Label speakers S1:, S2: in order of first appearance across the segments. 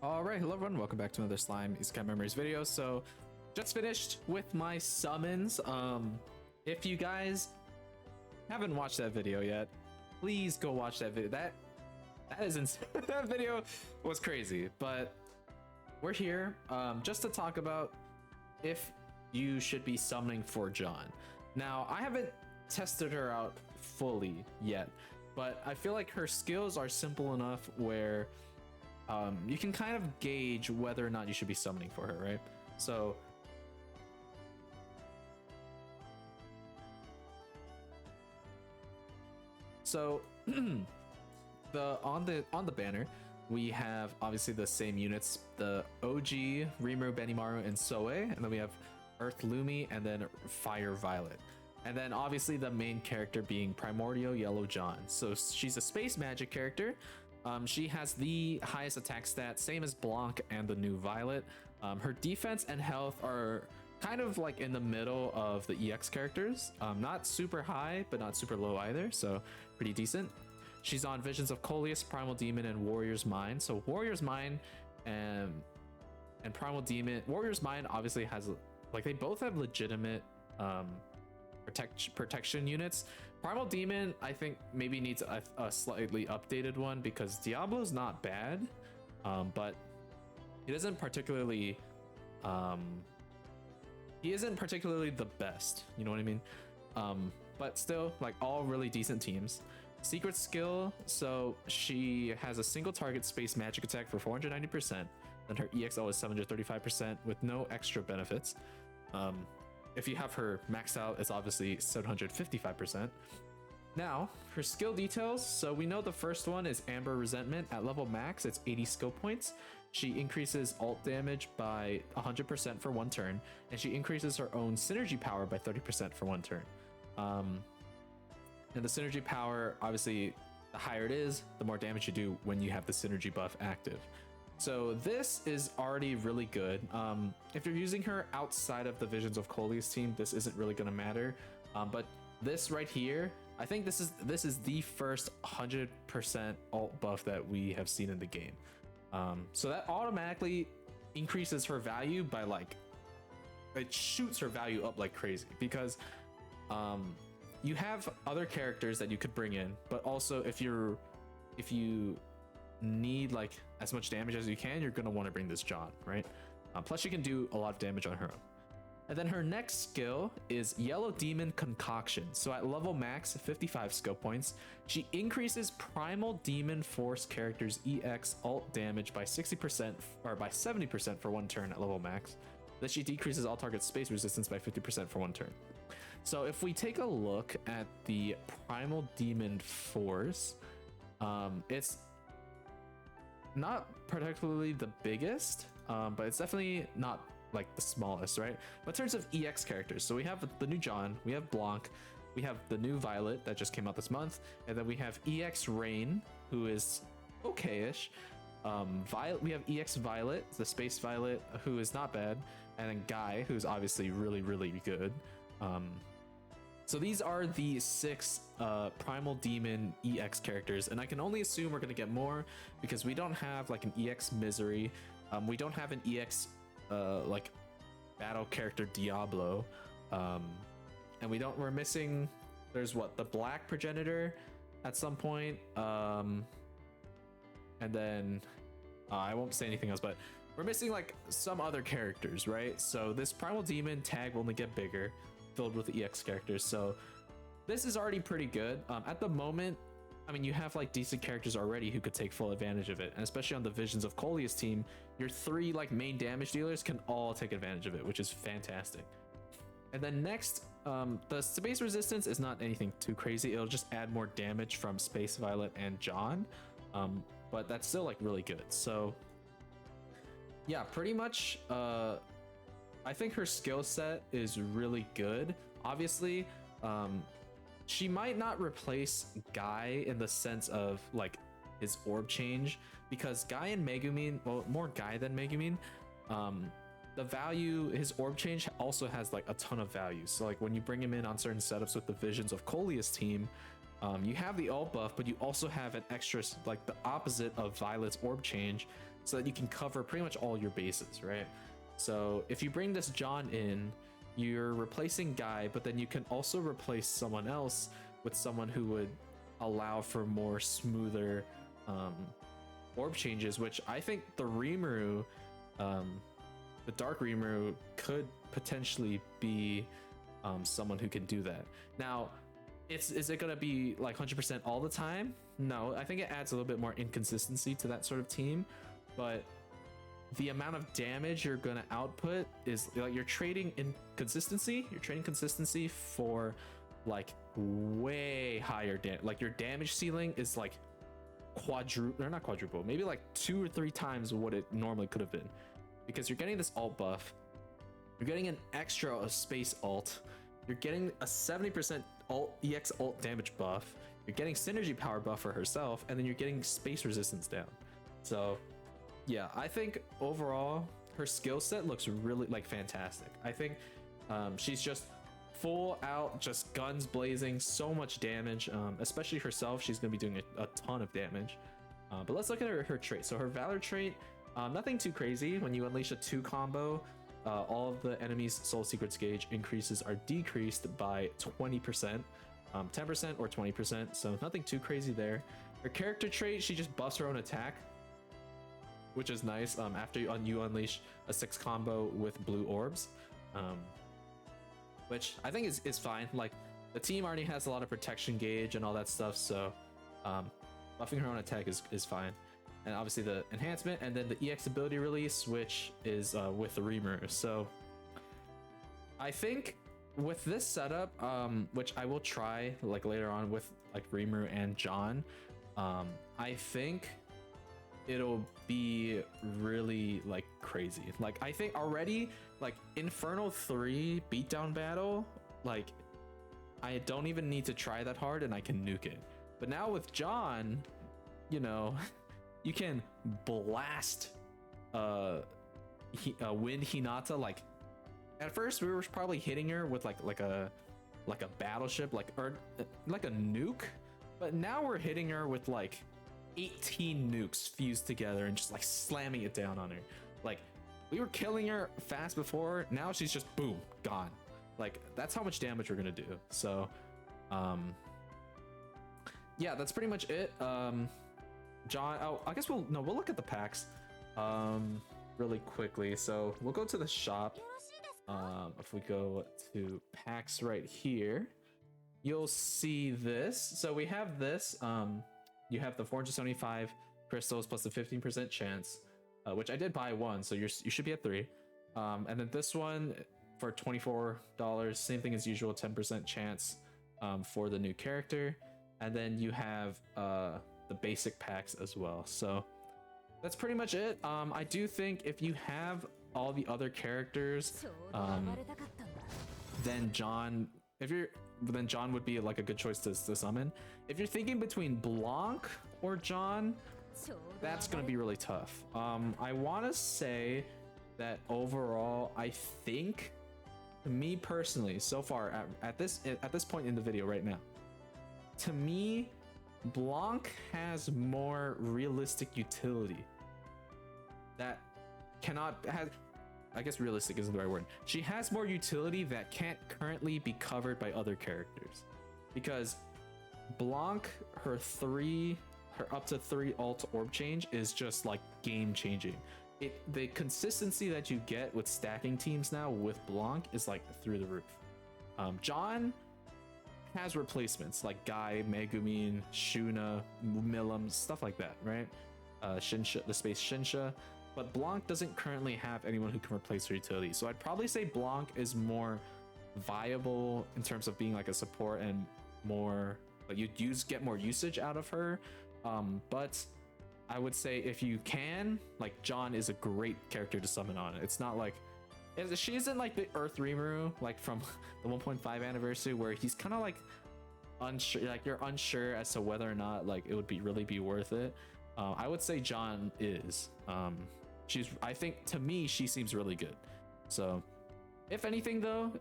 S1: Alright, hello everyone, welcome back to another Slime Isekai Memories video. So, just finished with my summons. If you guys haven't watched that video yet, please go watch that video. That is insane. That video was crazy, but we're here just to talk about if you should be summoning for JAUNE. Now, I haven't tested her out fully yet, but I feel like her skills are simple enough where you can kind of gauge whether or not you should be summoning for her, right? So on the banner we have obviously the same units, the OG, Rimuru, Benimaru, and Soe, and then we have Earth Lumi and then Fire Violet. And then obviously the main character being Primordial Yellow JAUNE. So she's a space magic character. She has the highest attack stat, same as Blanc and the new Violet. Her defense and health are kind of like in the middle of the EX characters. Not super high, but not super low either, so pretty decent. She's on Visions of Coleus, Primal Demon, and Warrior's Mind. So Warrior's Mind and Primal Demon, Warrior's Mind obviously has, like, they both have legitimate protection units. Primal Demon, I think, maybe needs a slightly updated one because Diablo's not bad, but he isn't particularly the best, you know what I mean? But still, like, all really decent teams. Secret skill, so she has a single target space magic attack for 490%, then her EXO is 735% with no extra benefits. If you have her maxed out, it's obviously 755%. Now, her skill details. So we know the first one is Amber Resentment. At level max, it's 80 skill points. She increases ult damage by 100% for one turn, and she increases her own synergy power by 30% for one turn. And the synergy power, obviously, the higher it is, the more damage you do when you have the synergy buff active. So this is already really good. If you're using her outside of the Visions of Coleus team, this isn't really going to matter. But this right here, I think this is the first 100% ult buff that we have seen in the game. So that automatically increases her value by, like, it shoots her value up like crazy because you have other characters that you could bring in, but also if you need like as much damage as you can, you're gonna want to bring this JAUNE, right? Plus she can do a lot of damage on her own. And then her next skill is Yellow Demon Concoction. So at level max, 55 skill points, she increases Primal Demon Force characters EX ult damage by 60% or by 70% for one turn at level max. Then she decreases all target space resistance by 50% for one turn. So if we take a look at the Primal Demon Force, it's not particularly the biggest, but it's definitely not like the smallest, right? But in terms of EX characters, so we have the new JAUNE, we have Blanc, we have the new Violet that just came out this month, and then we have EX Rain, who is okay-ish. Violet, we have EX Violet, the Space Violet, who is not bad, and then Guy, who's obviously really, really good. So these are the 6 Primal Demon EX characters, and I can only assume we're going to get more because we don't have like an EX Misery. We don't have an EX like battle character Diablo, and we're missing, there's what, the Black Progenitor at some point, and then I won't say anything else, but we're missing like some other characters, right? So this Primal Demon tag will only get bigger, filled with EX characters, so this is already pretty good. At the moment, I mean, you have like decent characters already who could take full advantage of it, and especially on the Visions of Coleus team, your 3 like main damage dealers can all take advantage of it, which is fantastic. And then next, the space resistance is not anything too crazy. It'll just add more damage from Space Violet and JAUNE, but that's still like really good. So yeah, pretty much I think her skill set is really good. Obviously, she might not replace Guy in the sense of like his orb change, because Guy and Megumin, well, more Guy than Megumin, the value, his orb change also has like a ton of value. So like when you bring him in on certain setups with the Visions of Coleus team, you have the ult buff, but you also have an extra, like the opposite of Violet's orb change. so that you can cover pretty much all your bases, right? So if you bring this John in, you're replacing Guy, but then you can also replace someone else with someone who would allow for more smoother orb changes, which I think the Rimuru, the Dark Rimuru, could potentially be someone who can do that. Now, is it gonna be like 100% all the time? No, I think it adds a little bit more inconsistency to that sort of team, but the amount of damage you're gonna output is like you're trading consistency for like way higher damage. Like your damage ceiling is like not quadruple, maybe like 2 or 3 times what it normally could have been, because you're getting this alt buff, you're getting an extra space alt, you're getting a 70% EX alt damage buff, you're getting synergy power buff for herself, and then you're getting space resistance down. So yeah, I think overall her skill set looks really like fantastic. I think she's just full out, just guns blazing, so much damage, especially herself. She's gonna be doing a ton of damage. But let's look at her trait. So her Valor trait, nothing too crazy. When you unleash a 2 combo, all of the enemy's soul secrets gauge increases are decreased by 20%, 10% or 20%, so nothing too crazy there. Her character trait, she just buffs her own attack, which is nice. After you unleash a 6 combo with blue orbs, which I think is fine. Like the team already has a lot of protection gauge and all that stuff, so buffing her own attack is fine. And obviously the enhancement, and then the EX ability release, which is with the Rimuru. So I think with this setup, which I will try like later on with like Rimuru and John, I think it'll be really like crazy. Like I think already like Infernal 3 beatdown battle, like I don't even need to try that hard and I can nuke it. But now with John, you know, you can blast Wind Hinata. Like at first we were probably hitting her with like a battleship, or like a nuke, but now we're hitting her with like 18 nukes fused together and just like slamming it down on her. Like we were killing her fast before, now she's just boom, gone. Like that's how much damage we're gonna do. So yeah, that's pretty much it. John, oh, I guess we'll look at the packs really quickly. So we'll go to the shop. If we go to packs right here, you'll see this. So we have this. You have the 475 crystals plus the 15% chance, which I did buy 1, so you should be at 3. And then this one for $24, same thing as usual, 10% chance for the new character. And then you have the basic packs as well. So that's pretty much it. I do think if you have all the other characters, then John would be like a good choice to summon. If you're thinking between Blanc or John, that's gonna be really tough. I want to say that overall, I think, me personally, so far at this point in the video right now, to me, Blanc has more realistic utility. I guess realistic isn't the right word. She has more utility that can't currently be covered by other characters. Because Blanc, her up to 3 alt orb change is just like game changing. The consistency that you get with stacking teams now with Blanc is like through the roof. John has replacements like Guy, Megumin, Shuna, Milim, stuff like that, right? Shinsha, the space Shinsha. But Blanc doesn't currently have anyone who can replace her utility. So I'd probably say Blanc is more viable in terms of being like a support and more, like you get more usage out of her. But I would say if you can, like John is a great character to summon on. It's not like, she isn't like the Earth Rimuru, like from the 1.5 anniversary, where he's kind of like unsure, like you're unsure as to whether or not like it would really be worth it. I would say John is. I think to me she seems really good. So If anything though,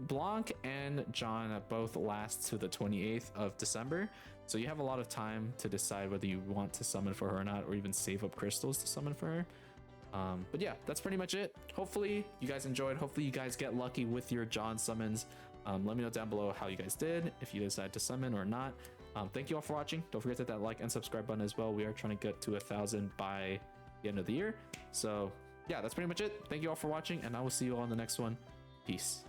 S1: Blanc and John both last to the 28th of December, so you have a lot of time to decide whether you want to summon for her or not, or even save up crystals to summon for her. But yeah, that's pretty much it. Hopefully you guys enjoyed. Hopefully you guys get lucky with your John summons. Let me know down below how you guys did, if you decide to summon or not. Thank you all for watching. Don't forget to hit that like and subscribe button as well. We are trying to get to 1,000 by the end of the year. So yeah, that's pretty much it. Thank you all for watching, and I will see you all in the next one. Peace.